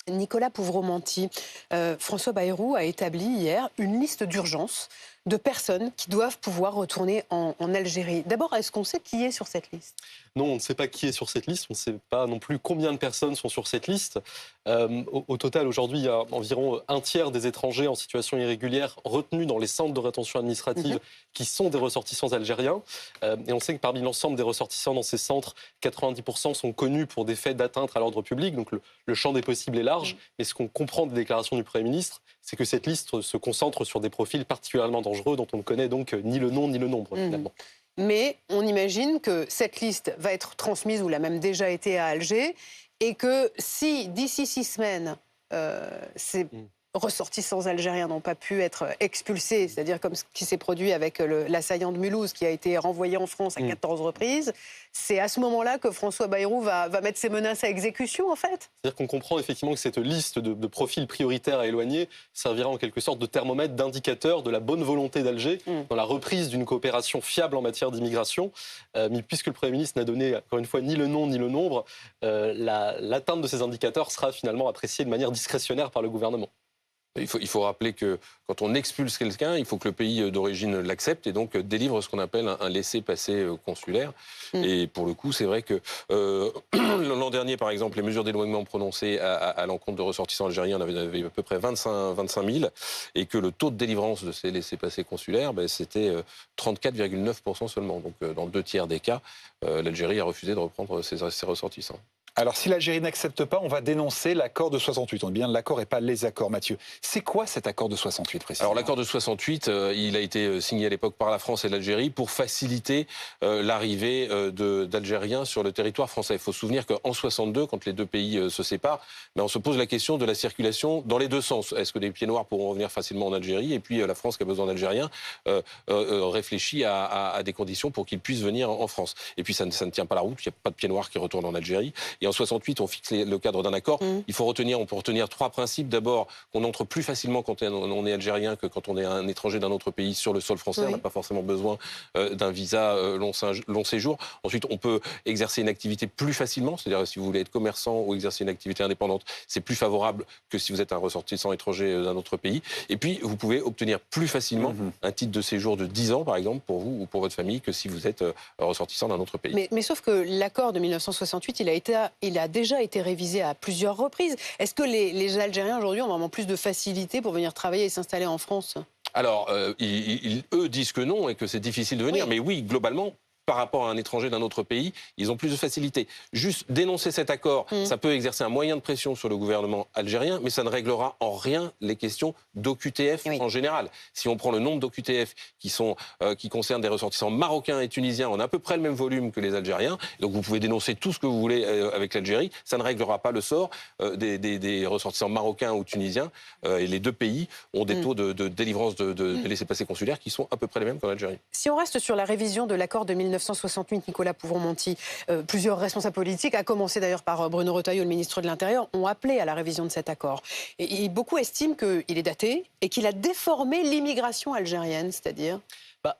Nicolas Pouvreau-Monti, François Bayrou a établi hier une liste d'urgence de personnes qui doivent pouvoir retourner en Algérie. D'abord, est-ce qu'on sait qui est sur cette liste? Non, on ne sait pas qui est sur cette liste, on ne sait pas non plus combien de personnes sont sur cette liste. Au total, aujourd'hui, il y a environ un tiers des étrangers en situation irrégulière retenus dans les centres de rétention administrative qui sont des ressortissants algériens. Et on sait que parmi l'ensemble des ressortissants dans ces centres, 90% sont connus pour des faits d'atteinte à l'ordre public. Donc le champ des possibles est large. Mais ce qu'on comprend des déclarations du Premier ministre, c'est que cette liste se concentre sur des profils particulièrement dangereux dont on ne connaît donc ni le nom ni le nombre, finalement. Mais on imagine que cette liste va être transmise, ou l'a même déjà été à Alger, et que si d'ici 6 semaines, ces ressortissants algériens n'ont pas pu être expulsés, c'est-à-dire comme ce qui s'est produit avec l'assaillant de Mulhouse qui a été renvoyé en France à 14 reprises, c'est à ce moment-là que François Bayrou va mettre ses menaces à exécution, en fait. C'est-à-dire qu'on comprend effectivement que cette liste de profils prioritaires à éloigner servira en quelque sorte de thermomètre, d'indicateur de la bonne volonté d'Alger dans la reprise d'une coopération fiable en matière d'immigration. Mais puisque le Premier ministre n'a donné, encore une fois, ni le nom ni le nombre, l'atteinte de ces indicateurs sera finalement appréciée de manière discrétionnaire par le gouvernement. Il faut rappeler que quand on expulse quelqu'un, il faut que le pays d'origine l'accepte et donc délivre ce qu'on appelle un laissez-passer consulaire. Et pour le coup, c'est vrai que l'an dernier, par exemple, les mesures d'éloignement prononcées à l'encontre de ressortissants algériens, on avait à peu près 25 000, et que le taux de délivrance de ces laissez-passer consulaires, c'était 34,9% seulement. Donc dans 2 tiers des cas, l'Algérie a refusé de reprendre ses ressortissants. Alors, si l'Algérie n'accepte pas, on va dénoncer l'accord de 68. On dit bien l'accord et pas les accords, Mathieu. C'est quoi cet accord de 68, précisément? Alors, l'accord de 68, il a été signé à l'époque par la France et l'Algérie pour faciliter l'arrivée d'Algériens sur le territoire français. Il faut se souvenir qu'en 62, quand les deux pays se séparent, on se pose la question de la circulation dans les deux sens. Est-ce que les pieds noirs pourront revenir facilement en Algérie? Et puis, la France, qui a besoin d'Algériens, réfléchit à des conditions pour qu'ils puissent venir en France. Et puis, ça ne tient pas la route. Il n'y a pas de pieds noirs qui retournent en Algérie. Et en 68, on fixe le cadre d'un accord. On peut retenir 3 principes. D'abord, qu'on entre plus facilement quand on est algérien que quand on est un étranger d'un autre pays sur le sol français. On n'a pas forcément besoin d'un visa long séjour. Ensuite, on peut exercer une activité plus facilement. C'est-à-dire, si vous voulez être commerçant ou exercer une activité indépendante, c'est plus favorable que si vous êtes un ressortissant étranger d'un autre pays. Et puis, vous pouvez obtenir plus facilement un titre de séjour de 10 ans, par exemple, pour vous ou pour votre famille, que si vous êtes ressortissant d'un autre pays. Mais sauf que l'accord de 1968, il a déjà été révisé à plusieurs reprises. Est-ce que les Algériens aujourd'hui ont vraiment plus de facilité pour venir travailler et s'installer en France? Alors, eux disent que non et que c'est difficile de venir. Mais oui, globalement, par rapport à un étranger d'un autre pays, ils ont plus de facilité. Juste dénoncer cet accord, ça peut exercer un moyen de pression sur le gouvernement algérien, mais ça ne réglera en rien les questions d'OQTF en général. Si on prend le nombre d'OQTF qui concernent des ressortissants marocains et tunisiens, on a à peu près le même volume que les Algériens. Donc vous pouvez dénoncer tout ce que vous voulez avec l'Algérie, ça ne réglera pas le sort des ressortissants marocains ou tunisiens. Et les deux pays ont des taux de délivrance de laissez-passer consulaires qui sont à peu près les mêmes qu'en Algérie. Si on reste sur la révision de l'accord de 1968, Nicolas Pouvreau-Monti, plusieurs responsables politiques, à commencer d'ailleurs par Bruno Retailleau, le ministre de l'Intérieur, ont appelé à la révision de cet accord. Et beaucoup estiment qu'il est daté et qu'il a déformé l'immigration algérienne, c'est-à-dire...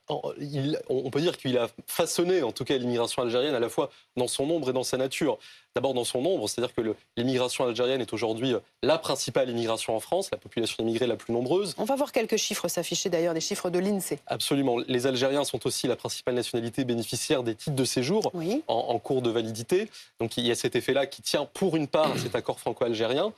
On peut dire qu'il a façonné, en tout cas, l'immigration algérienne à la fois dans son nombre et dans sa nature. D'abord dans son nombre, c'est-à-dire que l'immigration algérienne est aujourd'hui la principale immigration en France, la population immigrée la plus nombreuse. On va voir quelques chiffres s'afficher d'ailleurs, des chiffres de l'INSEE. Absolument. Les Algériens sont aussi la principale nationalité bénéficiaire des titres de séjour en cours de validité. Donc il y a cet effet-là qui tient pour une part à cet accord franco-algérien.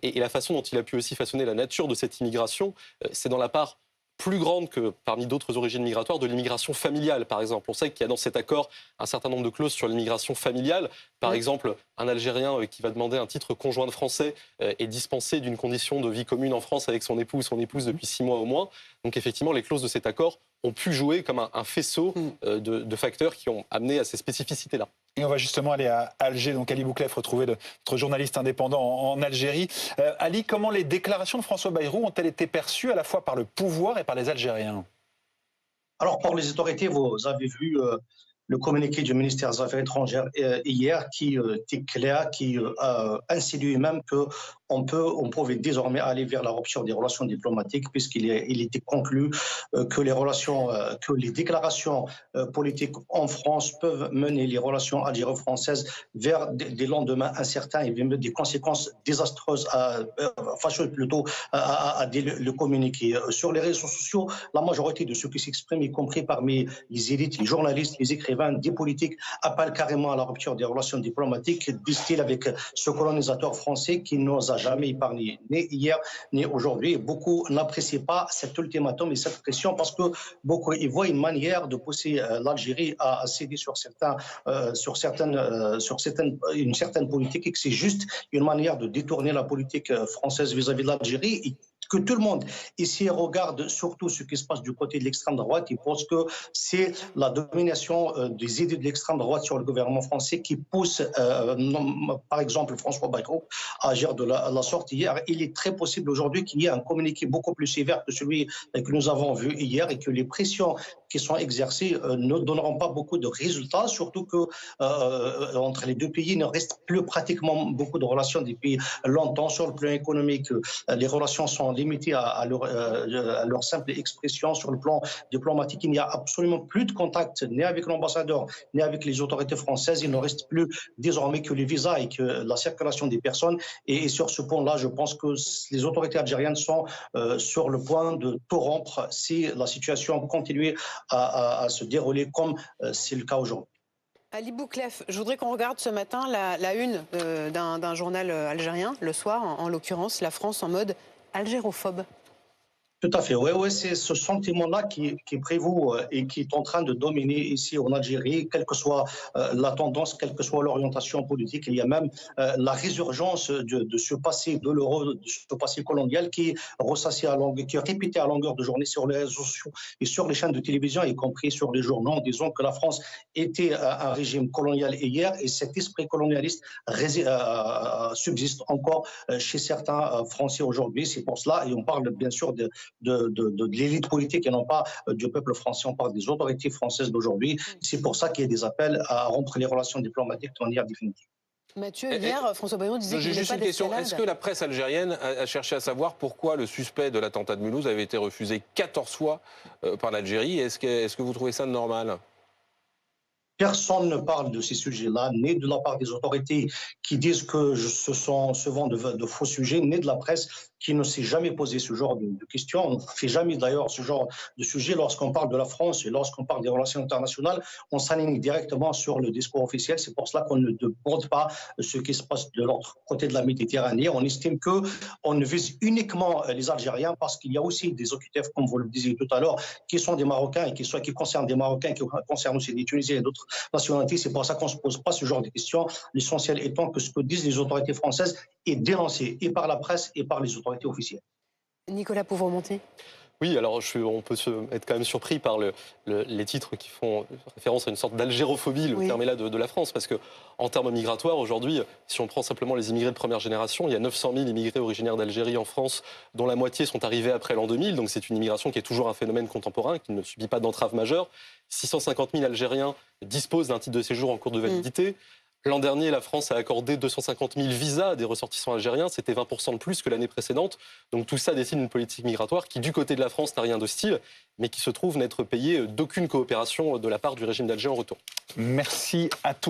Et la façon dont il a pu aussi façonner la nature de cette immigration, c'est dans la part plus grande que parmi d'autres origines migratoires, de l'immigration familiale, par exemple. On sait qu'il y a dans cet accord un certain nombre de clauses sur l'immigration familiale. Par exemple, un Algérien qui va demander un titre conjoint de français est dispensé d'une condition de vie commune en France avec son époux ou son épouse depuis 6 mois au moins. Donc effectivement, les clauses de cet accord ont pu jouer comme un faisceau de facteurs qui ont amené à ces spécificités-là. Et on va justement aller à Alger. Donc Ali Bouklef, retrouvé notre journaliste indépendant en Algérie. Ali, comment les déclarations de François Bayrou ont-elles été perçues à la fois par le pouvoir et par les Algériens? Alors, par les autorités, vous avez vu le communiqué du ministère des Affaires étrangères hier qui était clair, qui a insinué même on pouvait désormais aller vers la rupture des relations diplomatiques, puisqu'il était conclu que les déclarations politiques en France peuvent mener les relations algéro-françaises vers des lendemains incertains et même des conséquences désastreuses, fâcheuses plutôt, à le communiquer. Sur les réseaux sociaux, la majorité de ceux qui s'expriment, y compris parmi les élites, les journalistes, les écrivains, des politiques, appellent carrément à la rupture des relations diplomatiques, disent-ils, avec ce colonisateur français qui nous a jamais épargné, ni hier, ni aujourd'hui. Beaucoup n'apprécient pas cet ultimatum et cette pression parce que beaucoup y voient une manière de pousser l'Algérie à céder sur une certaine politique et que c'est juste une manière de détourner la politique française vis-à-vis de l'Algérie. Et que tout le monde ici regarde surtout ce qui se passe du côté de l'extrême droite. Il pense que c'est la domination des idées de l'extrême droite sur le gouvernement français qui pousse, par exemple, François Bayrou à agir de la sorte hier. Il est très possible aujourd'hui qu'il y ait un communiqué beaucoup plus sévère que celui que nous avons vu hier et que les pressions qui sont exercées ne donneront pas beaucoup de résultats, surtout que entre les deux pays, il ne reste plus pratiquement beaucoup de relations depuis longtemps sur le plan économique. Les relations sont limitées à leur simple expression. Sur le plan diplomatique, il n'y a absolument plus de contact ni avec l'ambassadeur ni avec les autorités françaises. Il ne reste plus désormais que les visas et que la circulation des personnes. Et sur ce point-là, je pense que les autorités algériennes sont sur le point de tout rompre si la situation continue à se dérouler comme c'est le cas aujourd'hui. Ali Bouklef, je voudrais qu'on regarde ce matin la une d'un journal algérien, Le Soir, en l'occurrence, la France en mode algérophobe. Tout à fait, oui, c'est ce sentiment-là qui prévaut et qui est en train de dominer ici en Algérie, quelle que soit la tendance, quelle que soit l'orientation politique. Il y a même la résurgence de ce passé de l'euro, de ce passé colonial qui est ressassé qui est répété à longueur de journée sur les réseaux sociaux et sur les chaînes de télévision, y compris sur les journaux, en disant que la France était un régime colonial hier et cet esprit colonialiste subsiste encore chez certains Français aujourd'hui. C'est pour cela, et on parle bien sûr de l'élite politique et non pas du peuple français. On parle des autorités françaises d'aujourd'hui. C'est pour ça qu'il y a des appels à rompre les relations diplomatiques de manière définitive. Mathieu, hier, François Bayrou disait qu'il n'y avait pas d'escalade. J'ai juste une question. Est-ce que la presse algérienne a cherché à savoir pourquoi le suspect de l'attentat de Mulhouse avait été refusé 14 fois par l'Algérie? Est-ce que vous trouvez ça normal? Personne ne parle de ces sujets-là, ni de la part des autorités qui disent que ce sont souvent de faux sujets, ni de la presse qui ne s'est jamais posé ce genre de questions. On ne fait jamais d'ailleurs ce genre de sujet lorsqu'on parle de la France et lorsqu'on parle des relations internationales. On s'aligne directement sur le discours officiel. C'est pour cela qu'on ne demande pas ce qui se passe de l'autre côté de la Méditerranée. On estime qu'on ne vise uniquement les Algériens parce qu'il y a aussi des OQTF, comme vous le disiez tout à l'heure, qui sont des Marocains et qui concernent des Marocains, qui concernent aussi des Tunisiens et d'autres nationalités. C'est pour ça qu'on ne se pose pas ce genre de questions. L'essentiel étant que ce que disent les autorités françaises est dénoncé et par la presse et par les autorités officielles. Nicolas Pouvremonti. Oui, alors on peut être quand même surpris par les titres qui font référence à une sorte d'algérophobie, le terme est là, de la France, parce qu'en termes migratoires, aujourd'hui, si on prend simplement les immigrés de première génération, il y a 900 000 immigrés originaires d'Algérie en France, dont la moitié sont arrivés après l'an 2000, donc c'est une immigration qui est toujours un phénomène contemporain, qui ne subit pas d'entrave majeure. 650 000 Algériens disposent d'un titre de séjour en cours de validité. L'an dernier, la France a accordé 250 000 visas à des ressortissants algériens. C'était 20% de plus que l'année précédente. Donc tout ça dessine une politique migratoire qui, du côté de la France, n'a rien d'hostile, mais qui se trouve n'être payée d'aucune coopération de la part du régime d'Alger en retour. Merci à tous.